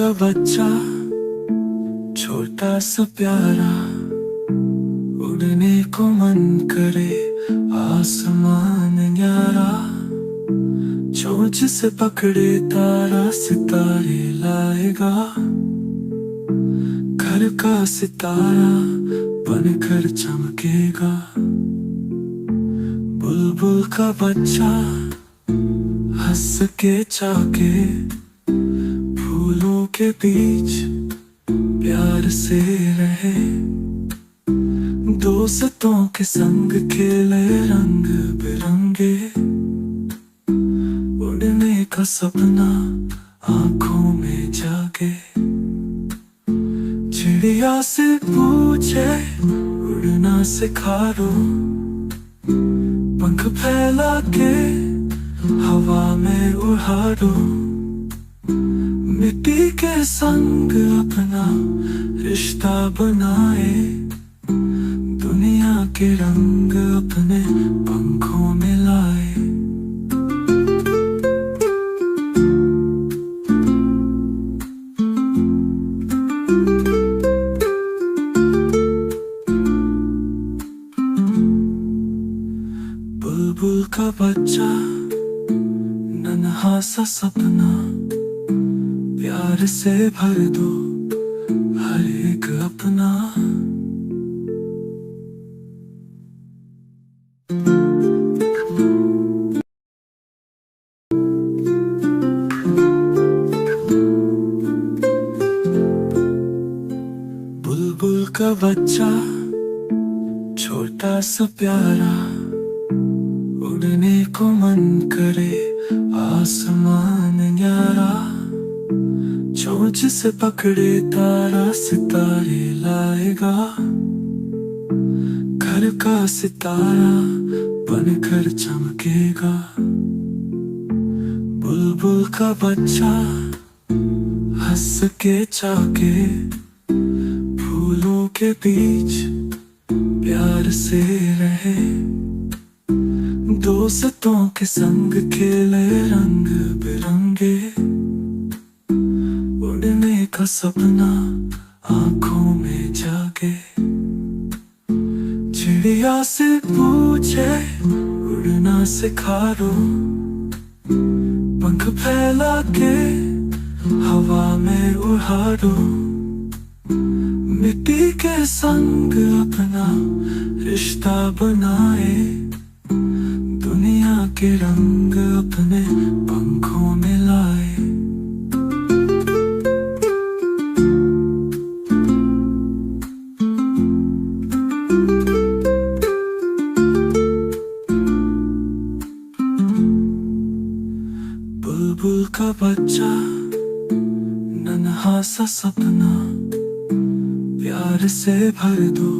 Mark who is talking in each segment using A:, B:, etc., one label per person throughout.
A: का बच्चा छोटा सा प्यारा, उड़ने को मन करे आसमान न्यारा। चोंच से पकड़े तारा सितारे लाएगा, घर का सितारा बनकर चमकेगा। बुलबुल का बच्चा हंस के चाके, फूलों के बीच प्यार से रहे। दोस्तों के संग खेले रंग बिरंगे, उड़ने का सपना आंखों में जागे। चिड़िया से पूछे उड़ना सिखा दो, पंख फैला के हवा में उड़ा दो। मिट्टी के संग अपना रिश्ता बनाए, दुनिया के रंग अपने पंखों में लाए। बुलबुल का बच्चा नन्हा सा सपना, प्यार से भर दो हर एक अपना। बुलबुल का बच्चा छोटा सा प्यारा, उड़ने को मन करे आसमान न्यारा। चोंच से पकड़े तारा सितारे लाएगा, घर का सितारा बनकर चमकेगा। बुलबुल का बच्चा हंस के चाके, फूलों के बीच प्यार से रहे। दोस्तों के संग खेले रंग बिरंगे, उड़ने का सपना आंखों में जागे। चिड़िया से पूछे उड़ना सिखा दो, पंख फैला के हवा में उड़ा दो। मिट्टी के संग अपना रिश्ता बनाए, दुनिया के रंग अपने पंखों में लाए। बुलबुल का बच्चा नन्हा सा सपना, प्यार से भर दो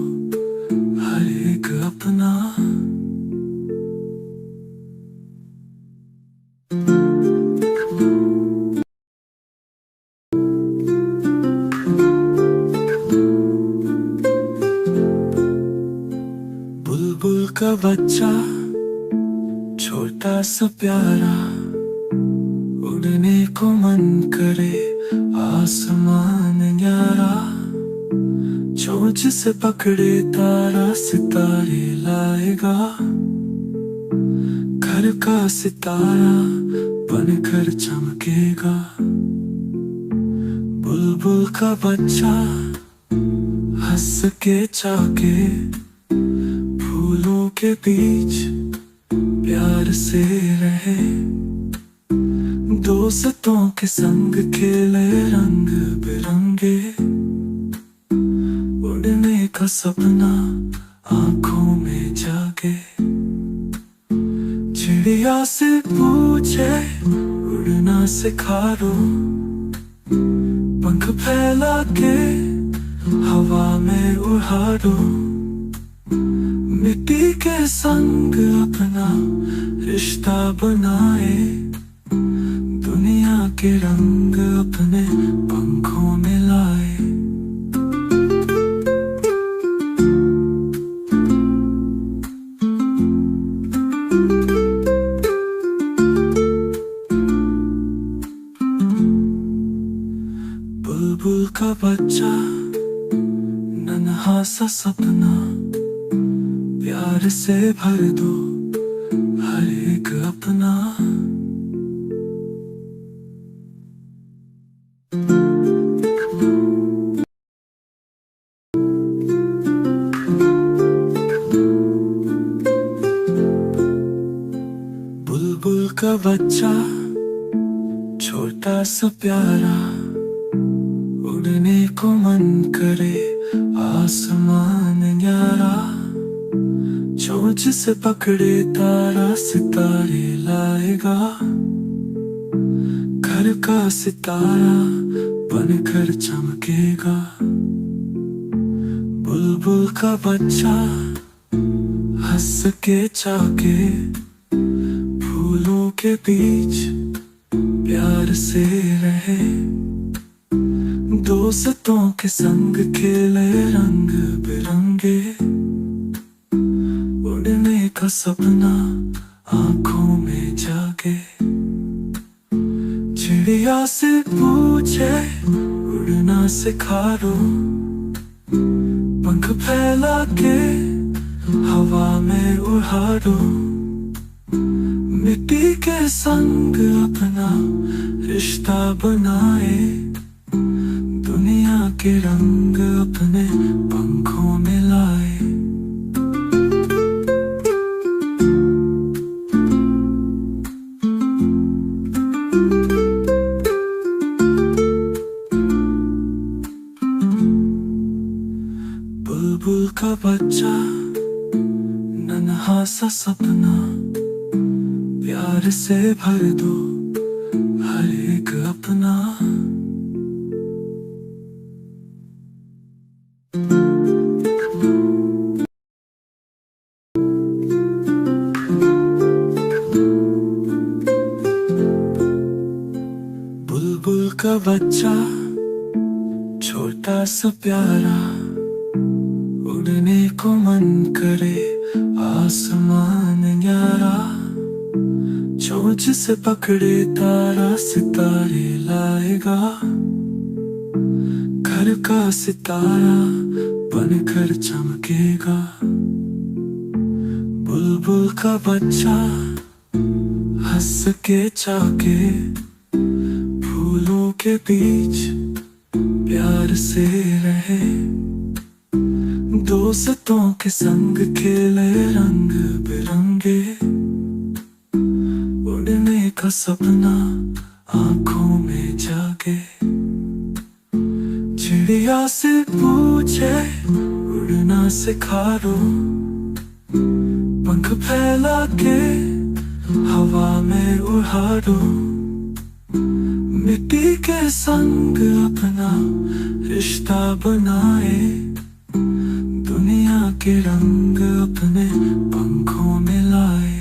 A: हर एक अपना। बुलबुल का बच्चा छोटा सा प्यारा, उड़ने को मन करे आसमान न्यारा। चोंच से पकड़े तारा सितारे लाएगा, घर का सितारा बनकर चमकेगा। बुलबुल का बच्चा हंस के चाके, फूलों के बीच प्यार से रहे। दोस्तों के संग खेले रंग बिरंगे, उड़ने का सपना आंखों में जागे। चिड़िया से पूछे उड़ना सिखा दो, पंख फैला के हवा में उड़ा दो। मिट्टी के संग अपना रिश्ता बनाए, दुनिया के रंग अपने पंखों में लाए। बच्चा नन्हा सा सपना प्यार से भर दो हर एक अपना। बुलबुल का बच्चा छोटा सा प्यारा, उड़ने को मन करे आसमान न्यारा। चोंच से पकड़े तारा सितारे लाएगा, घर का सितारा बनकर चमकेगा। बुलबुल का बच्चा हंस के चाके फूलों के बीच प्यार से रहे। दोस्तों के संग खेले रंग बिरंगे, उड़ने का सपना आंखों में जागे। चिड़िया से पूछे उड़ना सिखा दो, पंख फैला के हवा में उड़ा दो। मिट्टी के संग अपना रिश्ता बनाए, दुनिया के रंग अपने पंखों में लाए। बुलबुल का बच्चा नन्हा सा सपना प्यार से भर दो हर एक अपना। बुलबुल का बच्चा छोटा सा प्यारा, उड़ने को मन करे आसमान न्यारा। चोंच से पकड़े तारा सितारे लाएगा, घर का सितारा बनकर चमकेगा। बुलबुल का बच्चा हंस के चाके फूलों के बीच प्यार से रहे। दोस्तों के संग खेले रंग बिरंगे, उड़ने का सपना आंखों में जागे। चिड़िया से पूछे उड़ना सिखा दो, पंख फैला के हवा में उड़ा दो। मिट्टी के संग अपना रिश्ता बनाए, दुनिया के रंग अपने पंखों में लाए।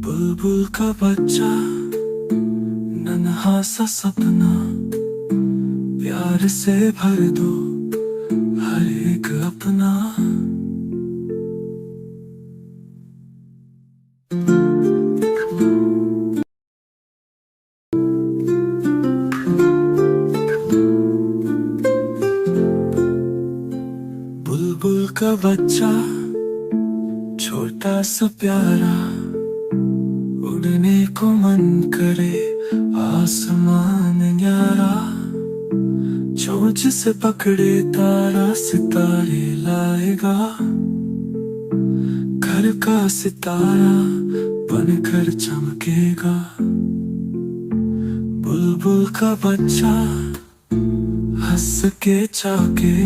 A: बुलबुल का बच्चा नन्हा सा सपना प्यार से भर दो हर एक अपना। बुलबुल का बच्चा छोटा सा प्यारा, उड़ने को मन करे आसमान न्यारा। चोंच से पकड़े तारा सितारे लाएगा, घर का सितारा बनकर चमकेगा। बुलबुल का बच्चा हंस के चाके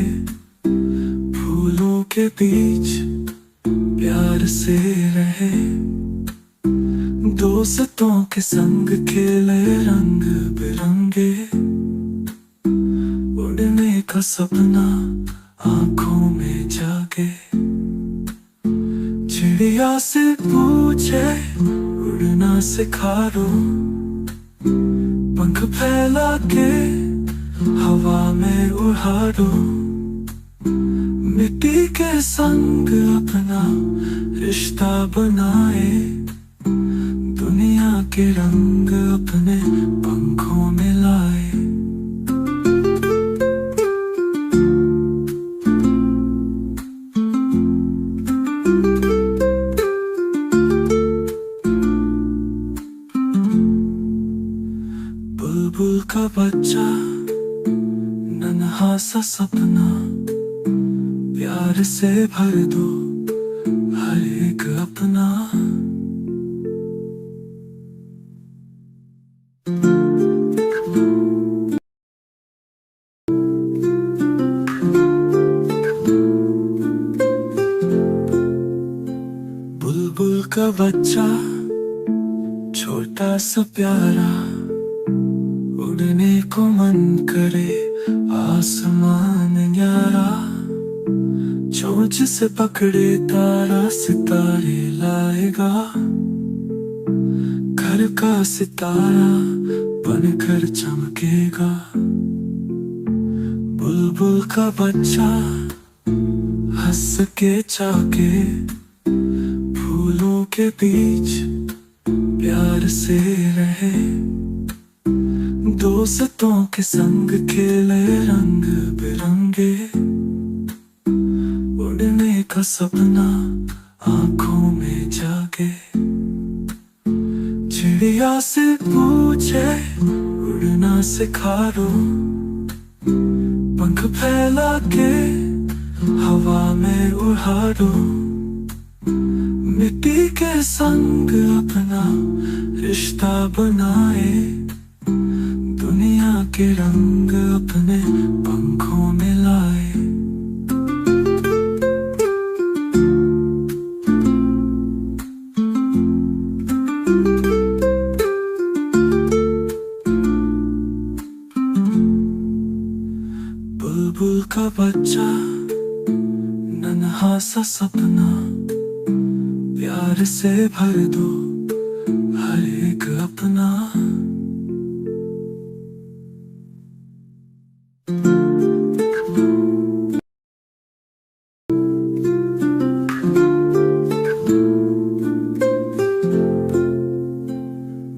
A: फूलों के बीच प्यार से रहे। दोस्तों के संग खेले रंग बिरंगे, उड़ने का सपना आंखों में जागे। चिड़िया से पूछे उड़ना सिखा दो, पंख फैला के हवा में उड़ा दो। मिट्टी के संग अपना रिश्ता बनाए, दुनिया के रंग अपने पंखों में लाए। बुलबुल का बच्चा नन्हा सा सपना, प्यार से भर दो हर एक अपना। बुलबुल का बच्चा छोटा सा प्यारा, उड़ने को मन करे आसमान न्यारा। चोंच से पकड़े तारा सितारे लाएगा, घर का सितारा बनकर चमकेगा। बुलबुल का बच्चा हंस के चाके, फूलों के बीच प्यार से रहे। दोस्तों के संग खेले रंग बिरंगे, उड़ने का सपना आंखों में जागे। चिड़िया से पूछे उड़ना सिखा दो, पंख फैला के हवा में उड़ा दो। मिट्टी के संग अपना रिश्ता बनाए, दुनिया के रंग अपने पंखों में लाए। बुलबुल का बच्चा नन्हा सा सपना, प्यार से भर दो हर एक अपना।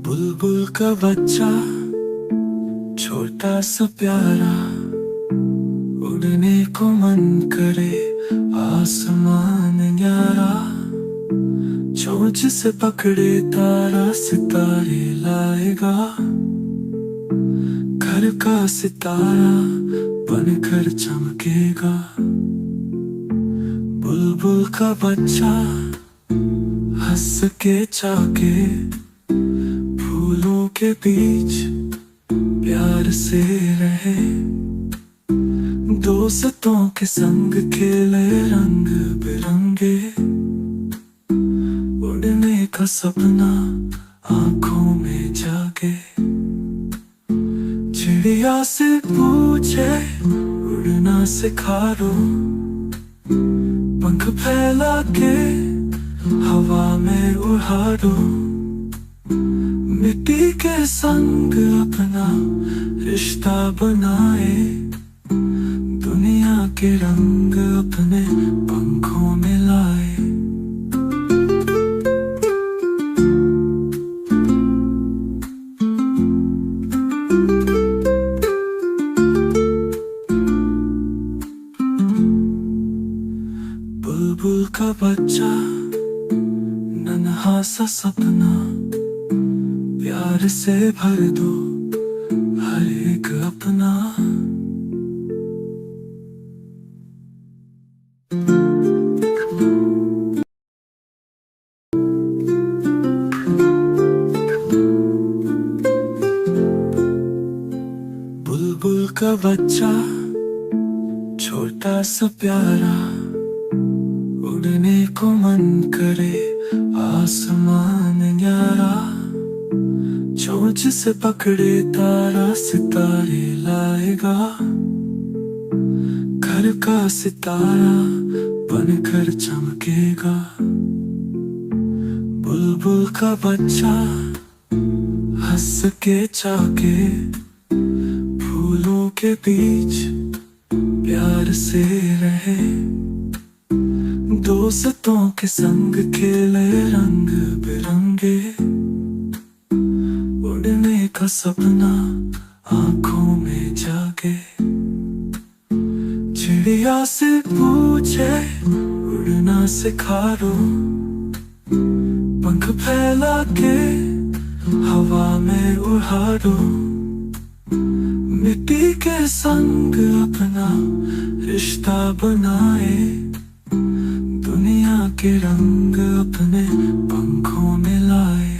A: बुलबुल का बच्चा छोटा सा प्यारा, उड़ने को मन करे आसमान न्यारा। चोंच से पकड़े तारा सितारे लाएगा, घर का सितारा बनकर चमकेगा। बुलबुल का बच्चा हंस के चाके, फूलों के बीच प्यार से रहे। दोस्तों के संग खेले रंग बिरंगे, उड़ने का सपना आंखों में जागे। चिड़िया से पूछे उड़ना सिखा दो, पंख फैला के हवा में उड़ा दो। मिट्टी के संग अपना रिश्ता बनाए, दुनिया के रंग अपने पंखों में लाए। बुलबुल का बच्चा नन्हा सा सपना, प्यार से भर दो हर एक अपना। बुलबुल का बच्चा छोटा सा प्यारा, उड़ने को मन करे आसमान न्यारा। चोंच से पकड़े तारा सितारे लाएगा, घर का सितारा बनकर चमकेगा। बुलबुल का बच्चा हंस के चाके, फूलों के बीच प्यार से रहे। दोस्तों के संग खेले रंग बिरंगे, उड़ने का सपना आंखों में जागे। चिड़िया से पूछे उड़ना सिखा दो, पंख फैला के हवा में उड़ा दो। मिट्टी के संग अपना रिश्ता बनाए, दुनिया के रंग अपने पंखों में लाए।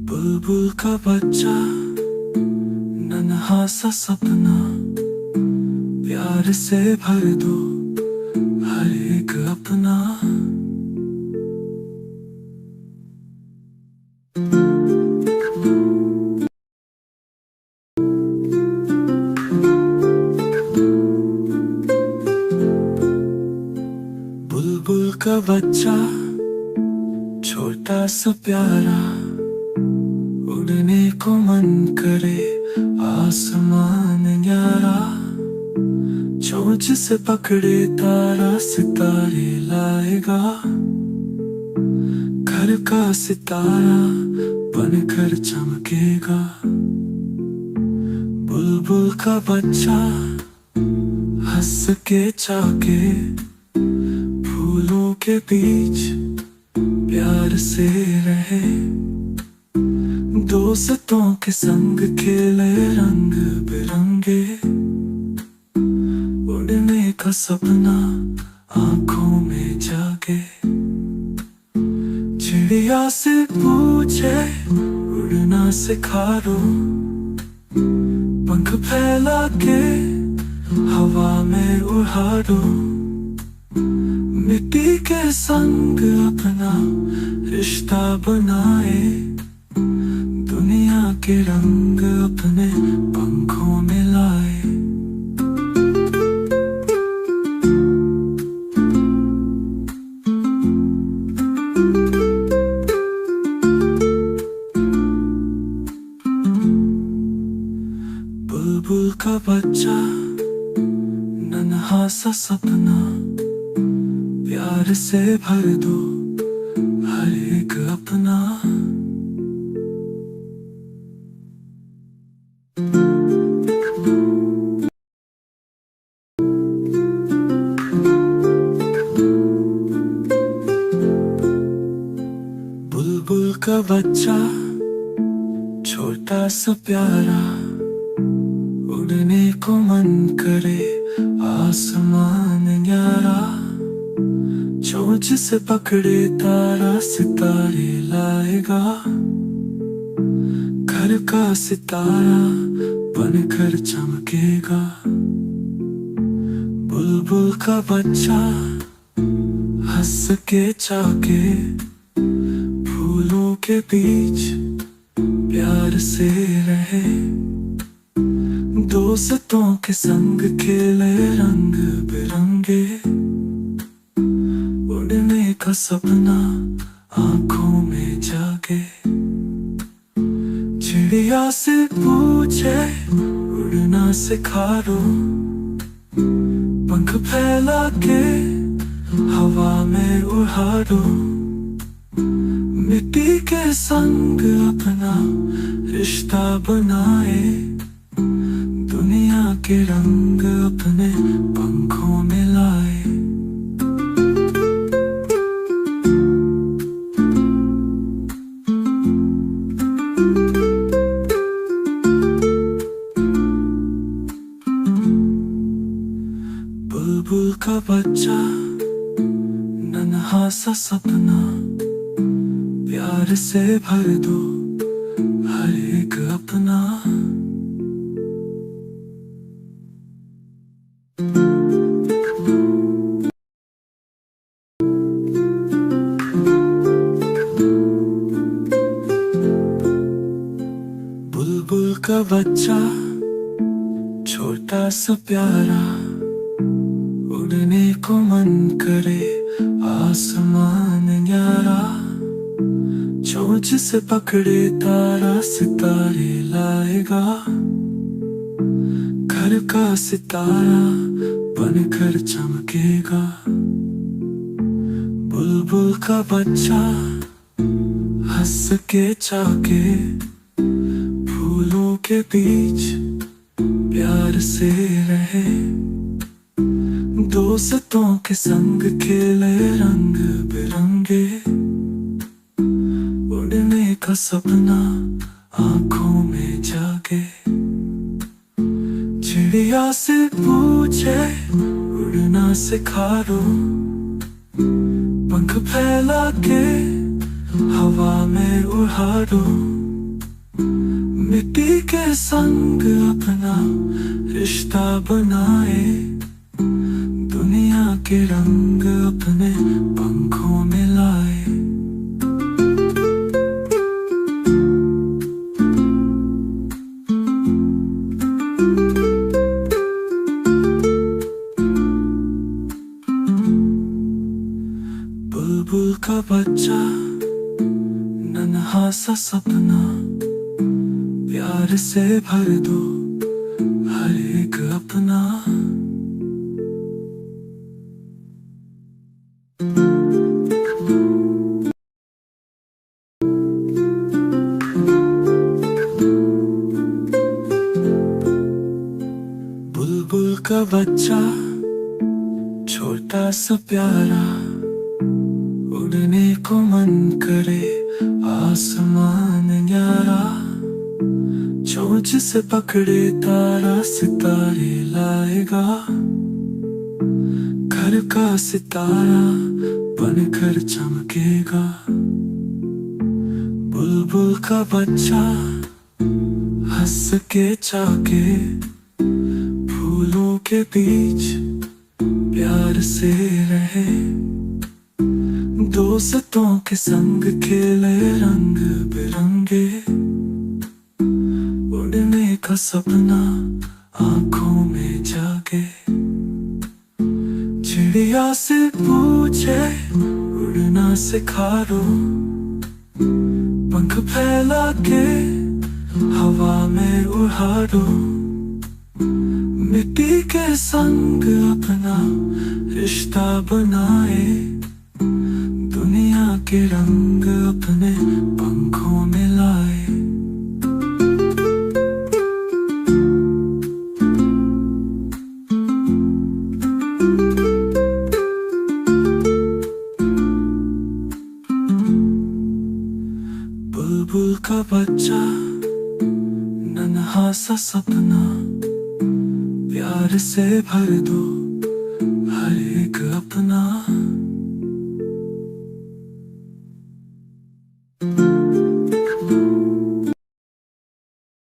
A: बुलबुल का बच्चा नन्हा सा सपना, प्यार से भर दो हर एक अपना। बुलबुल का बच्चा छोटा सा प्यारा, उड़ने को मन करे आसमान न्यारा। चोंच से पकड़े तारा सितारे लाएगा, घर का सितारा बनकर चमकेगा। बुलबुल का बच्चा हंस के चाके, फूलों के बीच प्यार से रहे। दोस्तों के संग खेले रंग बिरंगे, उड़ने का सपना आंखों में जागे। चिड़िया से पूछे उड़ना सिखा दो, पंख फैला के हवा में उड़ा दो। मिट्टी के संग अपना रिश्ता बनाए, दुनिया के रंग अपने पंखों में लाए। बुलबुल का बच्चा नन्हा सा सपना, प्यार से भर दो हर एक अपना। बुलबुल का बच्चा छोटा सा प्यारा, उड़ने को मन करे आसमान न्यारा। चोंच से पकड़े तारा सितारे लाएगा, घर का सितारा बनकर चमकेगा। बुलबुल का बच्चा हंस के चाके, फूलों के बीच प्यार से रहे। दोस्तों के संग खेले रंग बिरंगे, उड़ने का सपना आंखों में जागे। चिड़िया से पूछे उड़ना सिखा दो, पंख फैला के हवा में उड़ा दो। मिट्टी के संग अपना रिश्ता बनाए, दुनिया के रंग अपने पंखों में लाए। बुलबुल का बच्चा नन्हा सा सपना, प्यार से भर दो हर एक अपना। बुलबुल का बच्चा छोटा सा प्यारा, उड़ने को मन करे आसमान न्यारा। चोंच से पकड़े तारा सितारे लाएगा, घर का सितारा बनकर चमकेगा। बुलबुल का बच्चा हंस के चाके, फूलों के बीच प्यार से रहे। दोस्तों के संग खेले रंग बिरंगे, उड़ने का सपना आंखों में जागे। चिड़िया से पूछे उड़ना सिखा दो, पंख फैला के हवा में उड़ा दो। मिट्टी के संग अपना रिश्ता बनाए, दुनिया के रंग अपने पंखों में लाए। बुलबुल का बच्चा नन्हा सा सपना, प्यार से भर दो हर एक अपना। बुलबुल का बच्चा छोटा सा प्यारा, उड़ने को मन करे आसमान न्यारा। चोंच से पकड़े तारा सितारे लाएगा, घर का सितारा बनकर चमकेगा। बुलबुल का बच्चा हंस के चाके, फूलों के बीच प्यार से रहे। दोस्तों के संग खेले रंग बिरंगे, उड़ने का सपना आंखों में जागे। चिड़िया से पूछे उड़ना सिखा दो, पंख फैला के हवा में उड़ा दो। मिट्टी के संग अपना रिश्ता बनाए, दुनिया के रंग अपने पंखों में लाए। बुलबुल का बच्चा नन्हा सा सपना, प्यार से भर दो हर एक अपना।